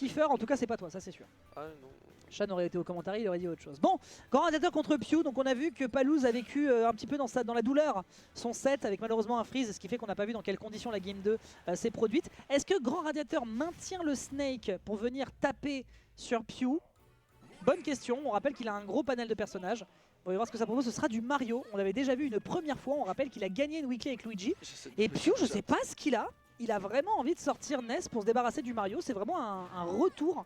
Kiefer, en tout cas c'est pas toi, ça c'est sûr. Ah non. Shan aurait été au commentaire, il aurait dit autre chose. Bon, Grand Radiateur contre Pew, donc on a vu que Palouse a vécu un petit peu dans la douleur son set avec malheureusement un freeze, ce qui fait qu'on n'a pas vu dans quelles conditions la game 2 s'est produite. Est-ce que Grand Radiateur maintient le Snake pour venir taper sur Pew? Bonne question, on rappelle qu'il a un gros panel de personnages. On va voir ce que ça propose, ce sera du Mario. On l'avait déjà vu une première fois, on rappelle qu'il a gagné une weekly avec Luigi. Et Pew, je sais pas ce qu'il a. Il a vraiment envie de sortir Ness pour se débarrasser du Mario. C'est vraiment un retour.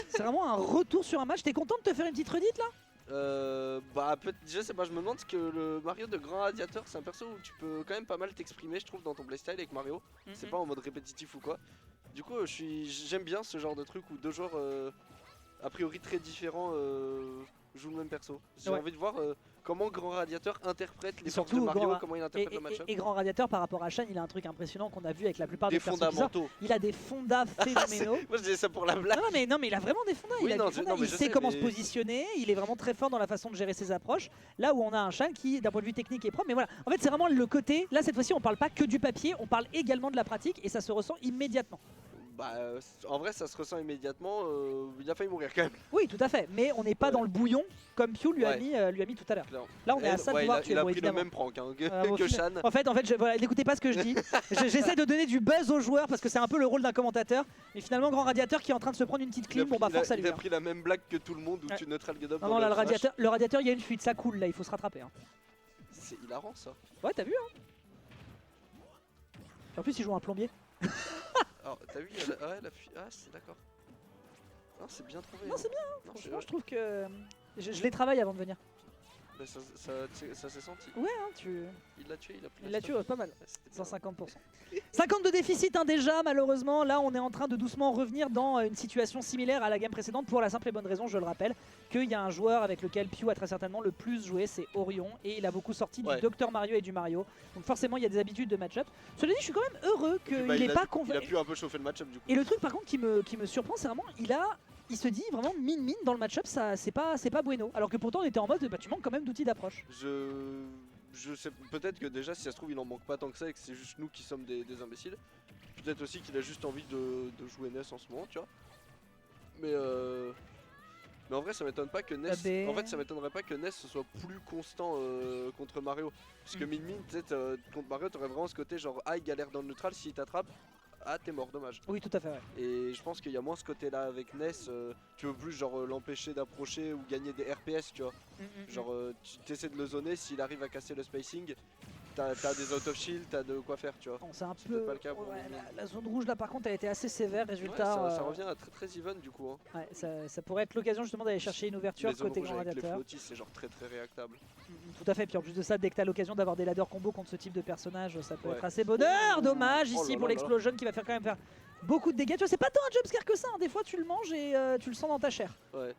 C'est vraiment un retour sur un match. T'es content de te faire une petite redite là? Bah je sais pas, je me demande que le Mario de Grand Radiateur, c'est un perso où tu peux quand même pas mal t'exprimer, je trouve, dans ton playstyle avec Mario. C'est pas en mode répétitif ou quoi. Du coup, j'aime bien ce genre de truc où deux joueurs a priori très différents jouent le même perso. J'ai envie de voir comment Grand Radiateur interprète les forces de Mario, comment il interprète le match-up. Et Grand Radiateur par rapport à Shan, il a un truc impressionnant qu'on a vu avec la plupart des fondamentaux. Il a des fondas phénoménaux. Moi je disais ça pour la blague. Non mais il a vraiment des fondas. Oui, il sait comment se positionner, il est vraiment très fort dans la façon de gérer ses approches. Là où on a un Shan qui d'un point de vue technique est propre. Mais voilà, en fait c'est vraiment le côté, là cette fois-ci on parle pas que du papier, on parle également de la pratique et ça se ressent immédiatement. Bah en vrai ça se ressent immédiatement, il a failli mourir quand même. Oui tout à fait, mais on n'est pas dans le bouillon comme Pew lui a mis tout à l'heure. Là on est à ça de voir il a pris le même prank hein, que Shan. En fait n'écoutez pas ce que je dis. J'essaie de donner du buzz aux joueurs parce que c'est un peu le rôle d'un commentateur. Mais finalement Grand Radiateur qui est en train de se prendre une petite clim, bon bah force à lui. Il a pris la même blague que tout le monde où tu neutral Godop. Non là le radiateur il y a une fuite, ça coule là, il faut se rattraper. C'est hilarant ça. Ouais t'as vu hein. En plus il joue un plombier. Alors t'as vu la fuite. Ah c'est d'accord. Non c'est bien trouvé. Non c'est bien hein. Franchement je trouve que je les travaille avant de venir. Bah, ça s'est senti. Ouais hein, il l'a tué, il l'a tué pas mal. 150%. 50 de déficit hein, déjà malheureusement. Là on est en train de doucement revenir dans une situation similaire à la game précédente pour la simple et bonne raison, je le rappelle, qu'il y a un joueur avec lequel Pew a très certainement le plus joué, c'est Orion, et il a beaucoup sorti du Dr Mario et du Mario. Donc forcément il y a des habitudes de match-up. Cela dit je suis quand même heureux qu'il n'ait pas convaincu. Il a pu un peu chauffer le match-up du coup. Et le truc par contre qui me surprend c'est vraiment il se dit vraiment mine dans le match-up, c'est pas bueno. Alors que pourtant on était en mode bah tu manques quand même d'outils d'approche. Je sais peut-être que déjà si ça se trouve il en manque pas tant que ça et que c'est juste nous qui sommes des imbéciles. Peut-être aussi qu'il a juste envie de jouer Ness en ce moment, tu vois. Mais en vrai ça m'étonne pas que Ness. En fait ça m'étonnerait pas que Ness soit plus constant contre Mario. Parce que Min peut-être contre Mario t'aurais vraiment ce côté genre il galère dans le neutral, s'il t'attrape. Ah t'es mort, dommage. Oui tout à fait ouais. Et je pense qu'il y a moins ce côté là avec Ness, tu veux plus genre l'empêcher d'approcher ou gagner des RPS tu vois. Genre tu essaies de le zoner, s'il arrive à casser le spacing, t'as des out of shield, t'as de quoi faire tu vois. C'est un peu pas le cas pour la zone rouge là par contre elle a été assez sévère, résultat. Ouais, ça revient à très even du coup. Hein. Ouais, ça pourrait être l'occasion justement d'aller chercher une ouverture côté Grand Radiateur. Les flottis c'est genre très réactable. Tout à fait, puis en plus de ça dès que t'as l'occasion d'avoir des ladder combos contre ce type de personnage ça peut être assez bonheur. Dommage ici pour l'explosion qui va faire quand même faire beaucoup de dégâts. Tu vois c'est pas tant un jumpscare que ça, hein. Des fois tu le manges et tu le sens dans ta chair. Ouais.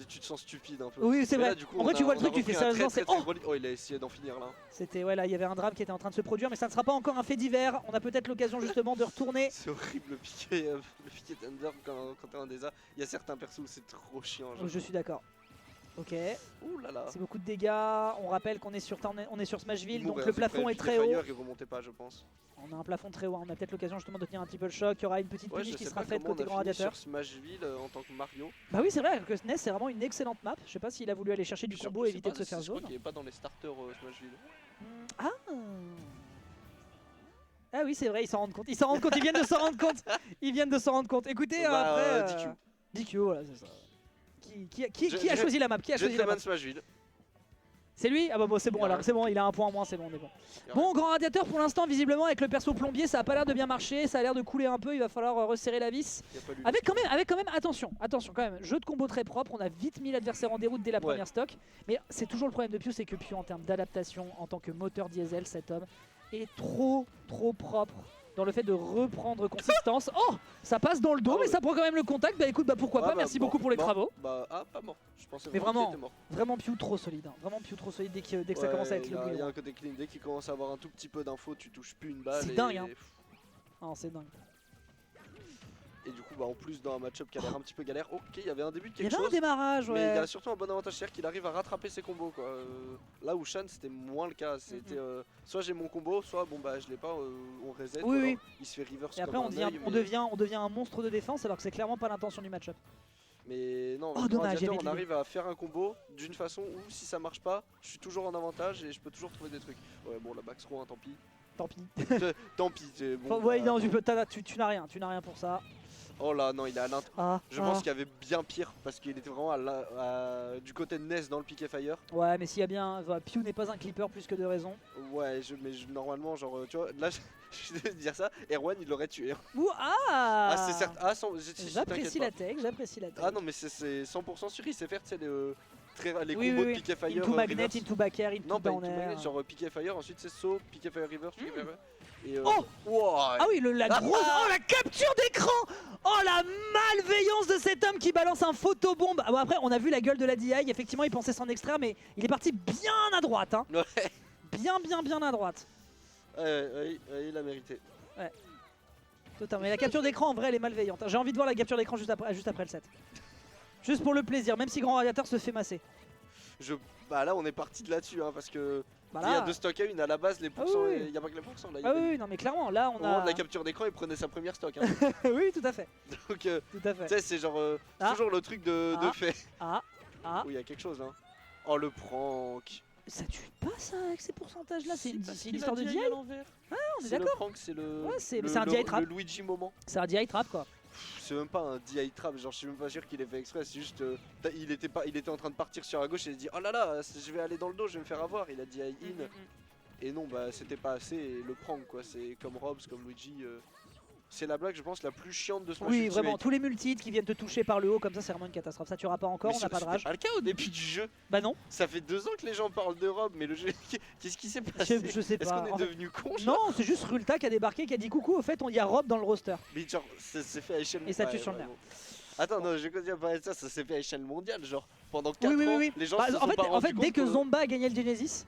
Tu te sens stupide un peu. Oui c'est vrai. Là, du coup, en vrai tu vois le truc, tu fais sérieusement c'est oh il a essayé d'en finir là. C'était ouais là il y avait un drame qui était en train de se produire mais ça ne sera pas encore un fait divers. On a peut-être l'occasion justement de retourner. C'est horrible le piqué Thunder quand t'es un des A. Il y a certains persos où c'est trop chiant. Je suis d'accord. Ok. Ouh là là. C'est beaucoup de dégâts. On rappelle qu'on est sur Smashville, donc le plafond est très haut. Il remontait pas, je pense. On a un plafond très haut. On a peut-être l'occasion justement de tenir un petit peu le choc. Il y aura une petite punish qui sera faite côté Grand Radiateur. Sur Smashville en tant que Mario. Bah oui, c'est vrai que Ness c'est vraiment une excellente map. Je sais pas s'il a voulu aller chercher du combo et éviter de se faire zone. Je crois qu'il est pas dans les starters Smashville. Ah oui, c'est vrai, ils s'en rendent compte. Ils viennent de s'en rendre compte. Ils viennent de s'en rendre compte. Écoutez, après. DQ, voilà, c'est ça. Qui a choisi la map? Qui a choisi la map? C'est lui? Ah bah bon, c'est bon alors, c'est bon, il a un point en moins, c'est bon, on est bon. Bon, Grand Radiateur pour l'instant, visiblement avec le perso plombier, ça a pas l'air de bien marcher, ça a l'air de couler un peu, il va falloir resserrer la vis. Avec quand même, attention quand même, jeu de combo très propre, on a vite mis l'adversaire en déroute dès la première stock. Mais c'est toujours le problème de Pew, c'est que Pew en termes d'adaptation, en tant que moteur diesel, cet homme est trop propre dans le fait de reprendre consistance. Oh, ça passe dans le dos, mais ça prend quand même le contact. Bah écoute, pourquoi pas, merci beaucoup pour les travaux. Pas mort, je pensais mais vraiment qu'il était mort. Vraiment Pew trop solide, hein. Vraiment Pew trop solide dès que ça commence à être le Il y a un côté clean, dès qu'il commence à avoir un tout petit peu d'infos, tu touches plus une balle. C'est dingue, hein. Non, c'est dingue. Et du coup, bah, en plus, dans un match-up qui a l'air un petit peu galère, ok, il y avait un début de Il y quelque avait un chose. démarrage, Mais il y ouais. a surtout un bon avantage, c'est-à-dire qu'il arrive à rattraper ses combos quoi. Là où Shan c'était moins le cas, c'était soit j'ai mon combo, soit bon bah je l'ai pas, on reset, Oui, oui. il se fait reverse Et après, comme on un devient, œil, on devient un monstre de défense alors que c'est clairement pas l'intention du match-up. Mais non, Oh, avec dommage, il y Gladiator, avait de on l'idée. arrive à faire un combo d'une façon où si ça marche pas, je suis toujours en avantage et je peux toujours trouver des trucs. Ouais bon la back throw, hein, tant pis. Tant pis. Tant pis, c'est bon. Ouais, non, tu n'as rien pour ça. Oh là non, il est à l'int. Ah, Je pense qu'il y avait bien pire parce qu'il était vraiment du côté de Ness dans le pick et fire. Ouais, mais s'il y a bien. Voilà, Pew n'est pas un clipper plus que de raison. Ouais, normalement, genre, tu vois, là, je vais te dire ça, Erwan il l'aurait tué. Ouh, ah, Ah, c'est certes. Ah, j'apprécie la tech, j'apprécie la tech. Ah non, mais c'est 100% sûr, il sait faire, tu sais, les Oui, combos oui, de pick et fire. Into magnet, reverse. into back air, into Non, pas down into air. magnet, genre pick et fire, ensuite c'est saut, pick et fire reverse, pick et fire. Et Oh wow. Ah oui, la grosse. Oh, la capture d'écran. Oh, la malveillance de cet homme qui balance un photobombe. Ah, bon, après, on a vu la gueule de la DI. Effectivement, il pensait s'en extraire, mais il est parti bien à droite. Hein. Ouais. Bien à droite. Il a mérité. Totalement. Mais la capture d'écran, en vrai, elle est malveillante. J'ai envie de voir la capture d'écran juste après le set. Juste pour le plaisir, même si Grand Radiateur se fait masser. Bah là, on est parti de là-dessus, hein, parce que. Bah Il y a là... deux stocks à une, à la base les pourcents, oui. il n'y a pas que les pourcents là. Ah oui, non mais clairement, là on Au moment a... de la capture d'écran, il prenait sa première stock. Hein. Oui, tout à fait. Donc, Tout à fait. tu sais, c'est genre Ah. toujours le truc de fait. Ah. Oui, il y a quelque chose, hein. Oh, le prank. Ça tue pas ça avec ces pourcentages là, c'est une parce histoire de qu'il a DI. à l'envers. On est C'est le d'accord. prank, c'est le. Ouais, c'est le- un le- DI trap. Le Luigi moment. C'est un DI trap quoi. C'est même pas un DI trap, genre je suis même pas sûr qu'il ait fait exprès, c'est juste il était en train de partir sur la gauche et il a dit oh là là, je vais aller dans le dos, je vais me faire avoir, il a DI in. Et non, bah c'était pas assez, et le prank quoi, c'est comme Robs, comme Luigi. C'est la blague, je pense, la plus chiante de Smash Oui, Ultimate. vraiment, tous les multi qui viennent te toucher par le haut comme ça, c'est vraiment une catastrophe. Ça tuera pas encore, Mais on n'a pas de c'était rage. pas le cas au début du jeu. Bah non, Ça fait 2 ans que les gens parlent de Rob, mais le jeu, qu'est-ce qui s'est passé? je sais Est-ce pas. qu'on En est fait- devenu con? Non, c'est juste Rulta qui a débarqué, qui a dit coucou, au fait, il y a Rob dans le roster. Mais genre, ça s'est fait à échelle Et ça tue sur le nerf. bon. Attends, non, je vais continuer à parler de ça, ça s'est fait à échelle mondiale, genre pendant 4 Oui, ans, oui. les gens Bah, se sont en fait, pas rendus dès compte que Zomba a gagné le Genesis,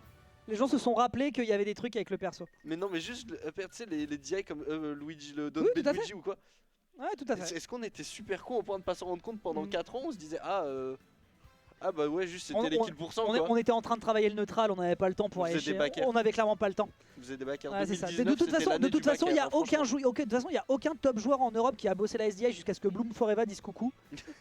les gens se sont rappelés qu'il y avait des trucs avec le perso. Mais non, mais juste, tu sais, les DI comme Luigi, le Don Oui, tout à Luigi ou quoi. Ouais, tout à fait. Est-ce qu'on était super con au point de pas s'en rendre compte pendant Mm. 4 ans? On se disait, ah bah ouais, juste c'était les kills pour cent On quoi. était en train de travailler le neutral, on n'avait pas le temps pour Vous aller faisiez des chez... backers. On avait clairement pas le temps. Vous faisiez des backers. Ouais, c'est ça. 2019, De toute façon, il y a aucun franchement. de toute façon, il y a aucun top joueur en Europe qui a bossé la SDI jusqu'à ce que Bloom Forever dise coucou.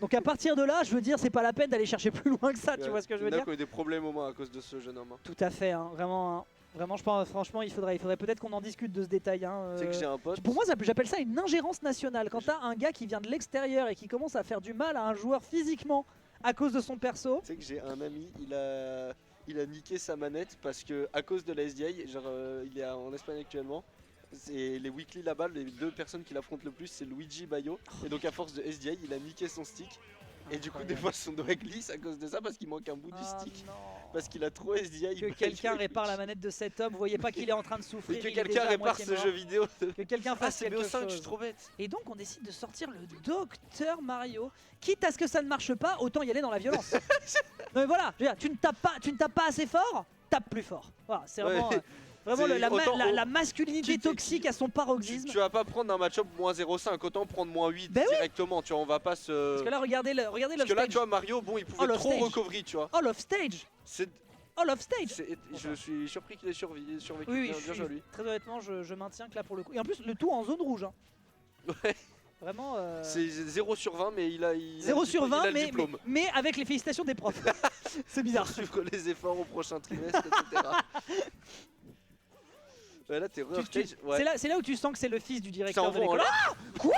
Donc à partir de là, je veux dire, c'est pas la peine d'aller chercher plus loin que ça, tu vois ce que je veux Il y en a dire? qui ont eu des problèmes au moins à cause de ce jeune homme. Hein. Tout à fait, hein, vraiment. Hein. Vraiment, je pense, franchement, il faudrait peut-être qu'on en discute de ce détail. Hein, Tu sais que j'ai un pote. Pour moi, j'appelle ça une ingérence nationale. Quand t'as un gars qui vient de l'extérieur et qui commence à faire du mal à un joueur physiquement à cause de son perso. Tu sais que j'ai un ami, il a niqué sa manette parce que à cause de la SDI, genre il est en Espagne actuellement. C'est les weekly là-bas, les 2 personnes qui l'affrontent le plus, c'est Luigi et Bayo. Et donc à force de SDI, il a niqué son stick. Et du coup, des fois, son doigt glisse à cause de ça parce qu'il manque un bout du Ah stick. non. Parce qu'il a trop SDI. Que quelqu'un répare la manette de cet homme. Vous voyez pas qu'il est en train de souffrir. Et que il est quelqu'un déjà à répare moitié ce mort. jeu vidéo. Que quelqu'un Ah, fasse c'est quelque BO5, je chose. suis trop bête. Et donc on décide de sortir le Docteur Mario. Quitte à ce que ça ne marche pas, autant y aller dans la violence. Non mais voilà, je veux dire, tu ne tapes pas assez fort, tape plus fort. Voilà, c'est vraiment, Ouais. vraiment C'est autant- la masculinité tu- toxique à son paroxysme. Tu vas pas prendre un match-up moins 0,5, autant prendre moins 8 Ben oui. directement, tu vois, on va pas se... Parce que là, regardez Parce que là, l'off-stage. tu vois, Mario, bon, il pouvait Oh, trop l'off-stage. recovery, tu vois. Oh, l'off-stage. C'est... Oh, l'off-stage. Je suis surpris qu'il ait survécu. Oui, bien, je bien suis, joué, lui. très honnêtement, je maintiens que là pour le coup. Et en plus, le tout en zone rouge. Hein. Ouais. Vraiment. C'est 0 sur 20, mais il a 0 sur 20, le diplôme. mais avec les félicitations des profs. C'est bizarre. Pour suivre les efforts au prochain trimestre, etc. Ouais, là, t'es re-stage. Ouais. C'est là où tu sens que c'est le fils du directeur de Ça envoie en l'école. Ah Quoi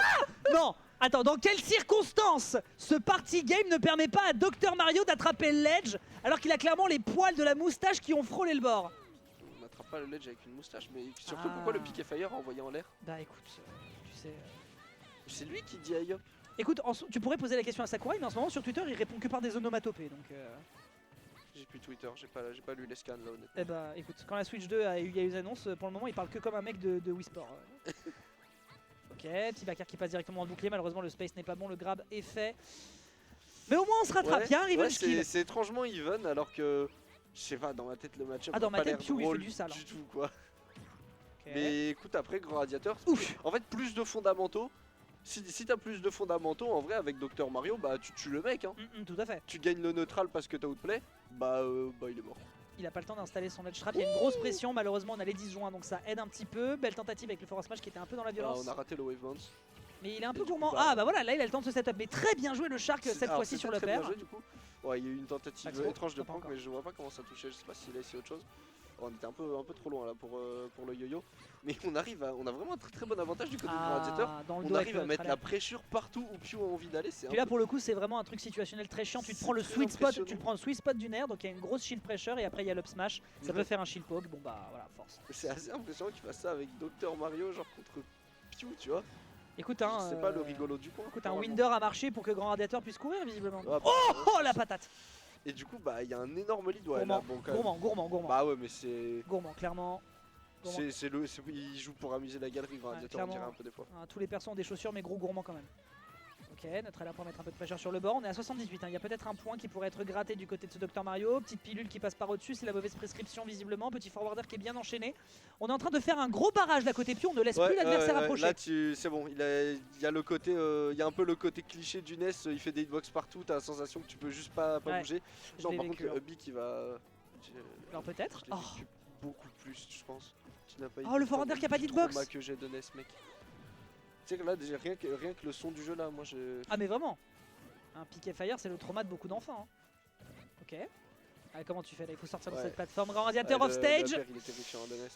Non. Attends, dans quelles circonstances ce party game ne permet pas à Dr Mario d'attraper l'Edge alors qu'il a clairement les poils de la moustache qui ont frôlé le bord? On n'attrape pas le ledge avec une moustache, mais surtout Ah. pourquoi le piquet fire a envoyé en l'air? Bah écoute, tu sais. C'est lui qui dit aïe. Écoute, tu pourrais poser la question à Sakurai, mais en ce moment sur Twitter il répond que par des onomatopées. Donc, J'ai plus Twitter, j'ai pas lu les scans là honnêtement. eh bah écoute, quand la Switch 2 il y a eu les annonces, pour le moment il parle que comme un mec de Wii Sport. Ok, petit backer qui passe directement dans le bouclier, malheureusement le space n'est pas bon, le grab est fait. Mais au moins on se rattrape, il y a un revenge kill. c'est étrangement even alors que je sais pas, dans ma tête le match-up Ah, dans a ma pas tête, l'air Pew, il fait drôle du sale, hein. du tout quoi. Ok. Mais écoute, après Grand Radiateur, Ouf. en fait plus de fondamentaux, Si t'as plus de fondamentaux, en vrai, avec Dr Mario, bah tu tues le mec. Hein. Tout à fait. Tu gagnes le neutral parce que t'as outplay, bah il est mort. Il a pas le temps d'installer son edge trap, il y a une grosse pression, malheureusement on a les 10 juin donc ça aide un petit peu. Belle tentative avec le forward smash qui était un peu dans la violence. On a raté le wave bounce. Mais il est un peu du coup, gourmand. bah- Ah bah voilà, là il a le temps de se setup. Mais très bien joué le Shark cette fois-ci sur le très bien pair. joué, du coup. Ouais, il y a eu une tentative Maximo, étrange de pas prank, encore. mais je vois pas comment ça touchait. Je sais pas s'il a essayé autre chose. Oh, on était un peu trop loin là pour le yo-yo. Mais on a vraiment un très bon avantage du côté du Gladiator. Dans le On dos arrive avec à mettre le la pressure partout où Pio a envie d'aller. Puis là pour le coup c'est vraiment un truc situationnel très chiant. Tu te C'est prends le très sweet spot, impressionnant. tu te prends le sweet spot du nerf, donc il y a une grosse shield pressure et après il y a l'up smash. Ça peut faire un shield poke. Bon bah voilà, force. C'est assez impressionnant qu'il fasse ça avec Dr Mario, genre contre Pio, tu vois. Écoute, hein, C'est pas le rigolo du coin. écoute, un Winder a marché pour que Grand Radiator puisse courir visiblement. Ah, Oh la patate. Et du coup, bah, il y a un énorme lead. Ouais, là, bon, quand même. Gourmand. Bah ouais, mais c'est. Gourmand, clairement. Gourmand. Il joue pour amuser la galerie, Grand Radiator, on clairement. dirait un peu des fois. Tous les persos ont des chaussures, mais gros gourmand quand même. Ok, notre est là pour mettre un peu de pressure sur le bord. On est à 78. Il y a peut-être un point qui pourrait être gratté du côté de ce Dr Mario. Petite pilule qui passe par au-dessus, c'est la mauvaise prescription visiblement. Petit forwarder qui est bien enchaîné. On est en train de faire un gros barrage d'à côté Pio. On ne laisse plus l'adversaire approcher. Là, c'est bon. Il y a le côté, il y a un peu le côté cliché du NES. Il fait des hitbox partout. T'as la sensation que tu peux juste pas bouger. Non, par contre, Ubi qui va. Alors peut-être. Je l'ai vécu beaucoup plus, je pense. Le forwarder qui a pas d'hitbox. Que j'ai de NES, mec. Tu sais que là, déjà, rien que le son du jeu là, moi je. Ah mais vraiment. Un Piquet Fire, c'est le trauma de beaucoup d'enfants. Hein. Ok. Allez, comment tu fais là? Il faut sortir de cette plateforme. Grand Radiator off stage. Il est terrifiant, de NES.